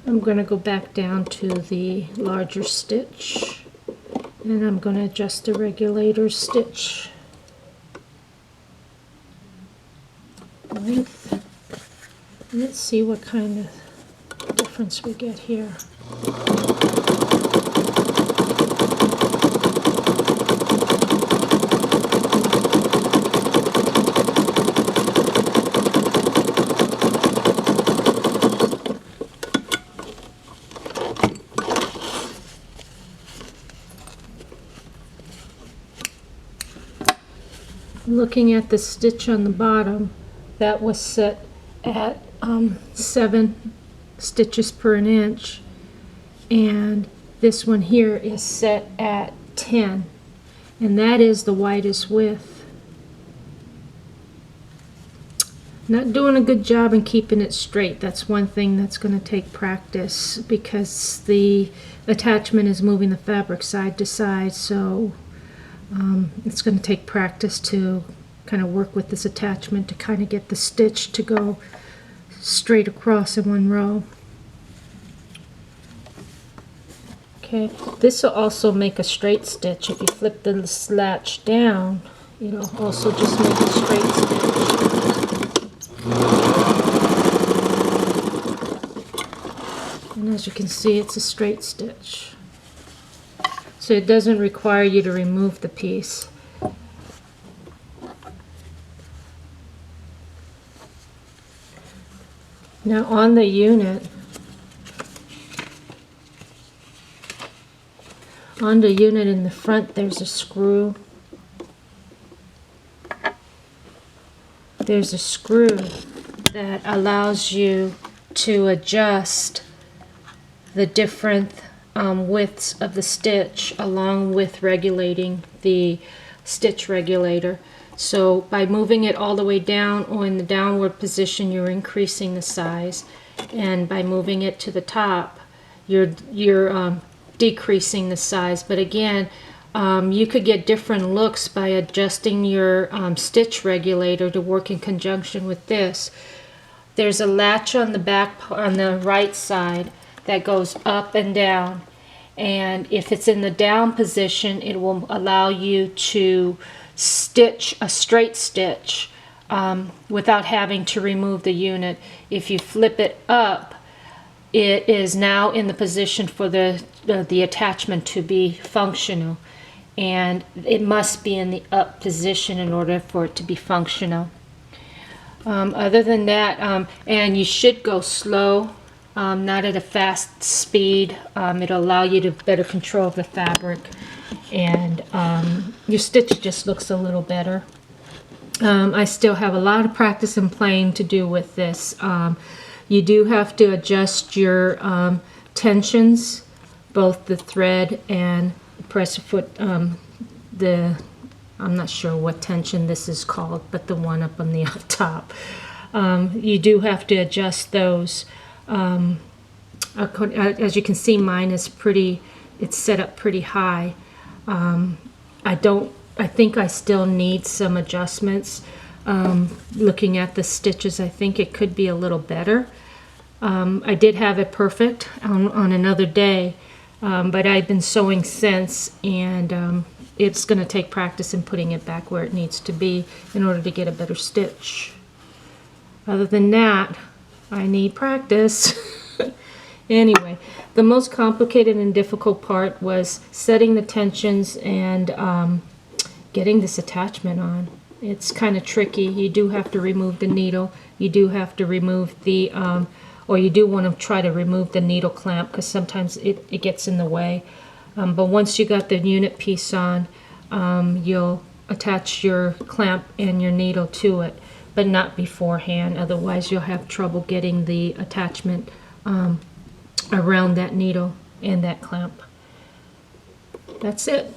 I'm going to go back down to the larger stitch, and I'm going to adjust the regulator stitch length. Let's see what kind of difference we get here. Looking at the stitch on the bottom, that was set at 7 stitches per an inch, and this one here is set at 10, and that is the widest width. Not doing a good job in keeping it straight. That's one thing that's going to take practice, because the attachment is moving the fabric side to side, so it's going to take practice to kind of work with this attachment to kind of get the stitch to go straight across in one row. Okay, this will also make a straight stitch. If you flip the latch down, it'll also just make a straight stitch. And as you can see, it's a straight stitch. So it doesn't require you to remove the piece. Now on the unit, in the front, there's a screw. There's a screw that allows you to adjust the different widths of the stitch, along with regulating the stitch regulator. So by moving it all the way down or in the downward position, you're increasing the size, and by moving it to the top, you're decreasing the size. But again, you could get different looks by adjusting your stitch regulator to work in conjunction with this. There's a latch on the back, on the right side, that goes up and down, and if it's in the down position, it will allow you to stitch a straight stitch without having to remove the unit. If you flip it up, it is now in the position for the attachment to be functional, and it must be in the up position in order for it to be functional. Other than that, and you should go slow, not at a fast speed. It'll allow you to better control the fabric, and your stitch just looks a little better. I still have a lot of practice and playing to do with this. You do have to adjust your tensions, both the thread and press foot. I'm not sure what tension this is called, but the one up on the up top. You do have to adjust those. As you can see, mine is it's set up pretty high. I don't I think I still need some adjustments. Looking at the stitches, I think it could be a little better. I did have it perfect on another day, but I've been sewing since, and it's going to take practice in putting it back where it needs to be in order to get a better stitch. Other than that, I need practice. Anyway, the most complicated and difficult part was setting the tensions and getting this attachment on. It's kind of tricky. You do have to remove the needle. You do have to remove the, or you do want to try to remove the needle clamp because sometimes it gets in the way. But once you got the unit piece on, you'll attach your clamp and your needle to it, but not beforehand. Otherwise, you'll have trouble getting the attachment around that needle and that clamp. That's it.